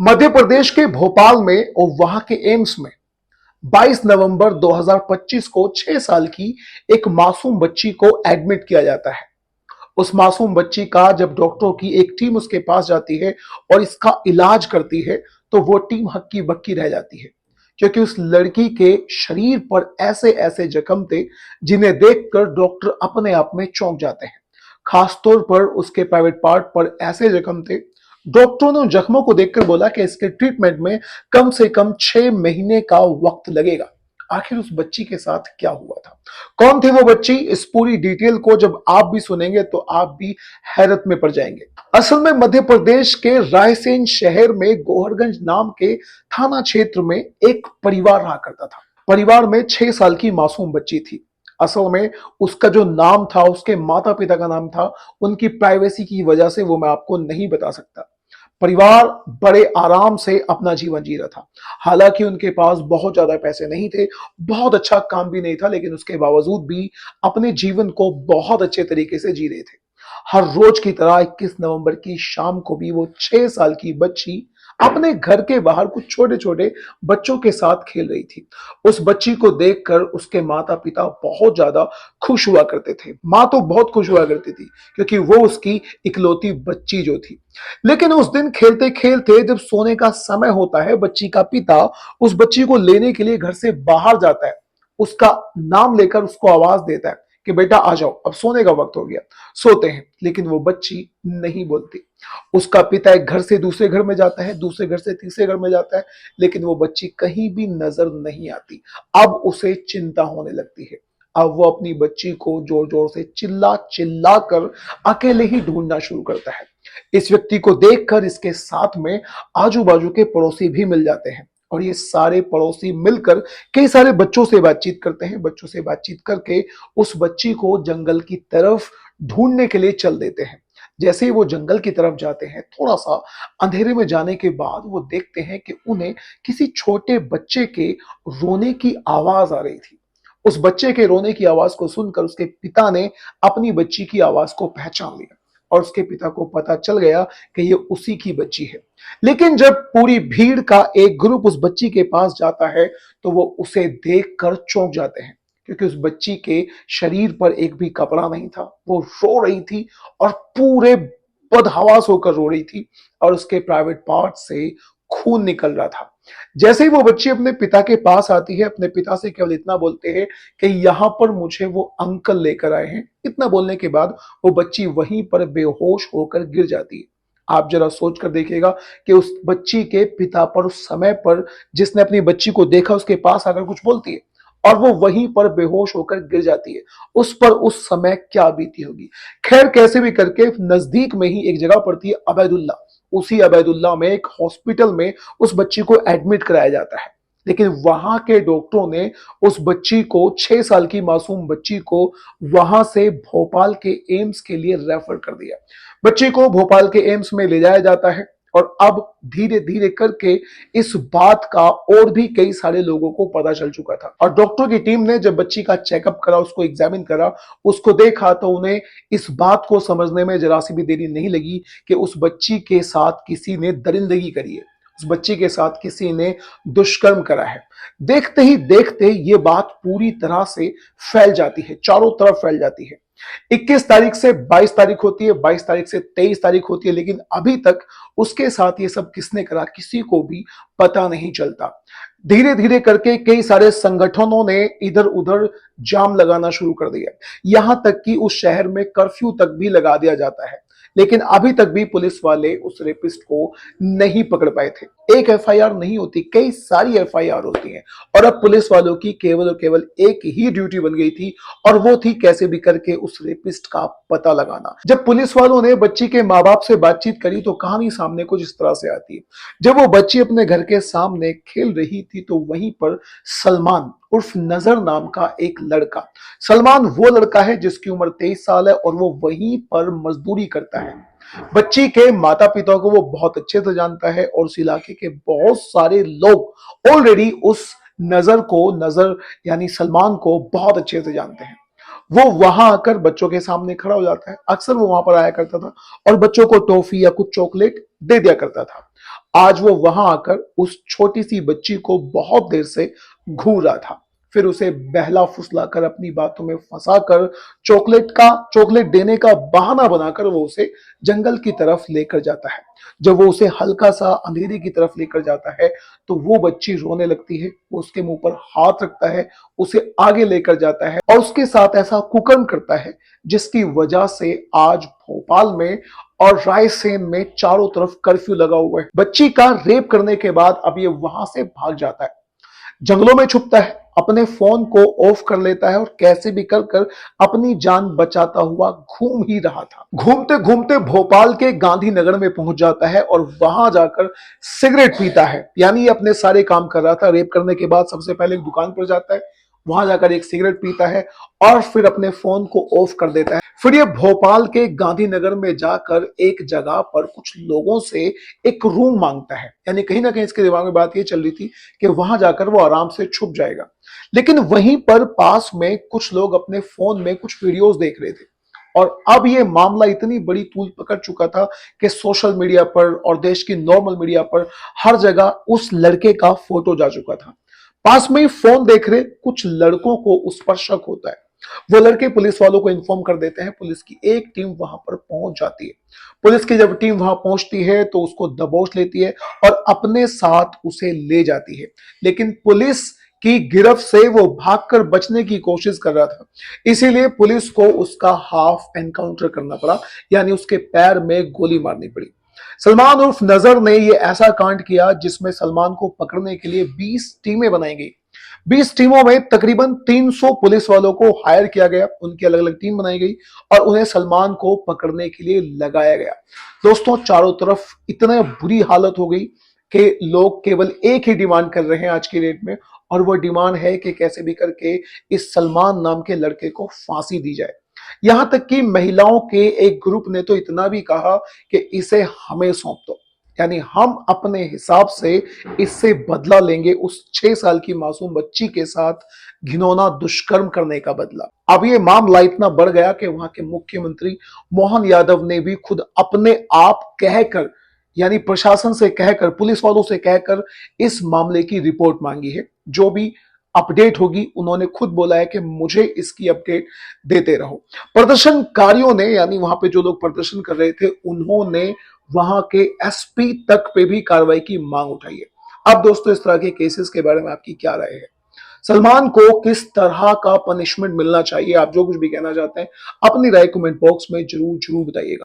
मध्य प्रदेश के भोपाल में और वहां के एम्स में 22 नवंबर 2025 को 6 साल की एक मासूम बच्ची को एडमिट किया जाता है। उस मासूम बच्ची का जब डॉक्टरों की एक टीम उसके पास जाती है और इसका इलाज करती है, तो वो टीम हक्की बक्की रह जाती है, क्योंकि उस लड़की के शरीर पर ऐसे ऐसे जख्म थे जिन्हें देखकर डॉक्टर अपने आप में चौंक जाते हैं। खासतौर पर उसके प्राइवेट पार्ट पर ऐसे जख्म थे। डॉक्टरों ने उन जख्मों को देखकर बोला कि इसके ट्रीटमेंट में कम से कम 6 महीने का वक्त लगेगा। आखिर उस बच्ची के साथ क्या हुआ था, कौन थी वो बच्ची, इस पूरी डिटेल को जब आप भी सुनेंगे तो आप भी हैरत में पड़ जाएंगे। असल में मध्य प्रदेश के रायसेन शहर में गोहरगंज नाम के थाना क्षेत्र में एक परिवार रहा करता था। परिवार में 6 साल की मासूम बच्ची थी। असल में उसका जो नाम था, उसके माता पिता का नाम था, उनकी प्राइवेसी की वजह से वो मैं आपको नहीं बता सकता। परिवार बड़े आराम से अपना जीवन जी रहा था। हालांकि उनके पास बहुत ज्यादा पैसे नहीं थे, बहुत अच्छा काम भी नहीं था, लेकिन उसके बावजूद भी अपने जीवन को बहुत अच्छे तरीके से जी रहे थे। हर रोज की तरह 21 नवंबर की शाम को भी वो 6 साल की बच्ची अपने घर के बाहर कुछ छोटे छोटे बच्चों के साथ खेल रही थी। उस बच्ची को देखकर उसके माता पिता बहुत ज्यादा खुश हुआ करते थे। माँ तो बहुत खुश हुआ करती थी, क्योंकि वो उसकी इकलौती बच्ची जो थी। लेकिन उस दिन खेलते खेलते जब सोने का समय होता है, बच्ची का पिता उस बच्ची को लेने के लिए घर से बाहर जाता है। उसका नाम लेकर उसको आवाज देता है कि बेटा आ जाओ, अब सोने का वक्त हो गया, सोते हैं। लेकिन वो बच्ची नहीं बोलती। उसका पिता एक घर से दूसरे घर में जाता है, दूसरे घर से तीसरे घर में जाता है, लेकिन वो बच्ची कहीं भी नजर नहीं आती। अब उसे चिंता होने लगती है। अब वो अपनी बच्ची को जोर जोर से चिल्ला चिल्ला कर अकेले ही ढूंढना शुरू करता है। इस व्यक्ति को देखकर इसके साथ में आजू बाजू के पड़ोसी भी मिल जाते हैं, और ये सारे पड़ोसी मिलकर कई सारे बच्चों से बातचीत करते हैं। बच्चों से बातचीत करके उस बच्ची को जंगल की तरफ ढूंढने के लिए चल देते हैं। जैसे ही वो जंगल की तरफ जाते हैं, थोड़ा सा अंधेरे में जाने के बाद वो देखते हैं कि उन्हें किसी छोटे बच्चे के रोने की आवाज आ रही थी। उस बच्चे के रोने की आवाज को सुनकर उसके पिता ने अपनी बच्ची की आवाज को पहचान लिया, और उसके पिता को पता चल गया कि ये उसी की बच्ची है। लेकिन जब पूरी भीड़ का एक ग्रुप उस बच्ची के पास जाता है, तो वो उसे देखकर चौंक जाते हैं, क्योंकि उस बच्ची के शरीर पर एक भी कपड़ा नहीं था। वो रो रही थी, और पूरे बदहवास होकर रो रही थी, और उसके प्राइवेट पार्ट से खून निकल रहा था। जैसे ही वो बच्ची अपने पिता के पास आती है, अपने पिता से केवल इतना बोलते हैं कि यहाँ पर मुझे वो अंकल लेकर आए हैं। इतना बोलने के बाद वो बच्ची वहीं पर बेहोश होकर गिर जाती है। आप जरा सोच कर देखिएगा कि उस बच्ची के पिता पर उस समय पर जिसने अपनी बच्ची को देखा, उसके पास आकर कुछ बोलती है, और वो वहीं पर बेहोश होकर गिर जाती है। उस पर उस समय क्या बीती होगी। खैर, कैसे भी करके नजदीक में ही एक जगह पड़ती है अबैदुल्ला। उसी अबैदुल्ला में एक हॉस्पिटल में उस बच्ची को एडमिट कराया जाता है। लेकिन वहां के डॉक्टरों ने उस बच्ची को, 6 साल की मासूम बच्ची को, वहां से भोपाल के एम्स के लिए रेफर कर दिया। बच्ची को भोपाल के एम्स में ले जाया जाता है, और अब धीरे धीरे करके इस बात का और भी कई सारे लोगों को पता चल चुका था। और डॉक्टर की टीम ने जब बच्ची का चेकअप करा, उसको एग्जामिन करा, उसको देखा, तो उन्हें इस बात को समझने में जरा सी भी देरी नहीं लगी कि उस बच्ची के साथ किसी ने दरिंदगी करी है, उस बच्ची के साथ किसी ने दुष्कर्म करा है। देखते ही देखते ये बात पूरी तरह से फैल जाती है, चारों तरफ फैल जाती है। 21 तारीख से 22 तारीख होती है, 22 तारीख से 23 तारीख होती है, लेकिन अभी तक उसके साथ ये सब किसने करा, किसी को भी पता नहीं चलता। धीरे धीरे करके कई सारे संगठनों ने इधर उधर जाम लगाना शुरू कर दिया। यहां तक कि उस शहर में कर्फ्यू तक भी लगा दिया जाता है, लेकिन अभी तक भी पुलिस वाले उस रेपिस्ट को नहीं पकड़ पाए थे। एक एफआईआर नहीं होती, कई सारी एफआईआर होती हैं, और अब पुलिस वालों की केवल और केवल एक ही ड्यूटी बन गई थी, और वो थी कैसे भी करके उस रेपिस्ट का पता लगाना। जब पुलिस वालों ने बच्ची के माँ बाप से बातचीत करी, तो कहानी सामने कुछ इस तरह से आती है। जब वो बच्ची अपने घर के सामने खेल रही थी, तो वहीं पर सलमान उर्फ नजर नाम का एक लड़का, सलमान वो लड़का है जिसकी उम्र 23 साल है, और वो वहीं पर मजदूरी करता है। बच्ची के माता पिता को वो बहुत अच्छे से जानता है, और उस इलाके के बहुत सारे लोग ऑलरेडी उस नजर यानी सलमान को बहुत अच्छे से जानते हैं। वो वहां आकर बच्चों के सामने खड़ा हो जाता है। अक्सर वो वहां पर आया करता था, और बच्चों को टॉफी या कुछ चॉकलेट दे दिया करता था। आज वो वहां आकर उस छोटी सी बच्ची को बहुत देर से घूर रहा था। फिर उसे बहला फुसलाकर अपनी बातों में फंसाकर चॉकलेट देने का बहाना बनाकर वो उसे जंगल की तरफ लेकर जाता है। जब वो उसे हल्का सा अंधेरे की तरफ लेकर जाता है तो वो बच्ची रोने लगती है। वो उसके मुंह पर हाथ रखता है, उसे आगे लेकर जाता है और उसके साथ ऐसा कुकर्म करता है जिसकी वजह से आज भोपाल में और रायसेन में चारों तरफ कर्फ्यू लगा हुआ है। बच्ची का रेप करने के बाद अब ये वहां से भाग जाता है, जंगलों में छुपता है, अपने फोन को ऑफ कर लेता है और कैसे भी कर कर अपनी जान बचाता हुआ घूम ही रहा था। घूमते घूमते भोपाल के गांधीनगर में पहुंच जाता है और वहां जाकर सिगरेट पीता है। यानी ये अपने सारे काम कर रहा था। रेप करने के बाद सबसे पहले एक दुकान पर जाता है, वहां जाकर एक सिगरेट पीता है और फिर अपने फोन को ऑफ कर देता है। फिर ये भोपाल के गांधीनगर में जाकर एक जगह पर कुछ लोगों से एक रूम मांगता है। यानी कहीं ना कहीं इसके दिमाग में बात ये चल रही थी कि वहां जाकर वो आराम से छुप जाएगा। लेकिन वहीं पर पास में कुछ लोग अपने फोन में कुछ वीडियोस देख रहे थे और अब ये मामला इतनी बड़ी तूल पकड़ चुका था कि सोशल मीडिया पर और देश की नॉर्मल मीडिया पर हर जगह उस लड़के का फोटो जा चुका था। पास में ही फोन देख रहे कुछ लड़कों को उस पर शक होता है। वो लड़के पुलिस वालों को इन्फॉर्म कर देते हैं। पुलिस की एक टीम वहां पर पहुंच जाती है। पुलिस की जब टीम वहां पहुंचती है तो उसको दबोच लेती है और अपने साथ उसे ले जाती है। लेकिन पुलिस की गिरफ्त से वो भागकर बचने की कोशिश कर रहा था, इसीलिए पुलिस को उसका हाफ एनकाउंटर करना पड़ा, यानी उसके पैर में गोली मारनी पड़ी। सलमान उर्फ नजर ने ये ऐसा कांड किया जिसमें सलमान को पकड़ने के लिए 20 टीमें बनाई गई। 20 टीमों में तकरीबन 300 पुलिस वालों को हायर किया गया, उनकी अलग अलग टीम बनाई गई और उन्हें सलमान को पकड़ने के लिए लगाया गया। दोस्तों, चारों तरफ इतना बुरी हालत हो गई कि लोग केवल एक ही डिमांड कर रहे हैं आज की डेट में, और वो डिमांड है कि कैसे भी करके इस सलमान नाम के लड़के को फांसी दी जाए। यहां तक कि महिलाओं के एक ग्रुप ने तो इतना भी कहा कि इसे हमें सौंप दो, यानी हम अपने हिसाब से इससे बदला लेंगे, उस 6 साल की मासूम बच्ची के साथ घिनौना दुष्कर्म करने का बदला। अब ये मामला इतना बढ़ गया कि वहां के मुख्यमंत्री मोहन यादव ने भी खुद अपने आप कहकर, यानी प्रशासन से कहकर, पुलिस वालों से कहकर इस मामले की रिपोर्ट मांगी है। जो भी अपडेट होगी उन्होंने खुद बोला है कि मुझे इसकी अपडेट देते रहो। प्रदर्शनकारियों ने, यानी वहां पे जो लोग प्रदर्शन कर रहे थे, उन्होंने वहां के एसपी तक पे भी कार्रवाई की मांग उठाई है। अब दोस्तों, इस तरह के केसेस के बारे में आपकी क्या राय है? सलमान को किस तरह का पनिशमेंट मिलना चाहिए? आप जो कुछ भी कहना चाहते हैं अपनी राय कमेंट बॉक्स में जरूर जरूर बताइएगा।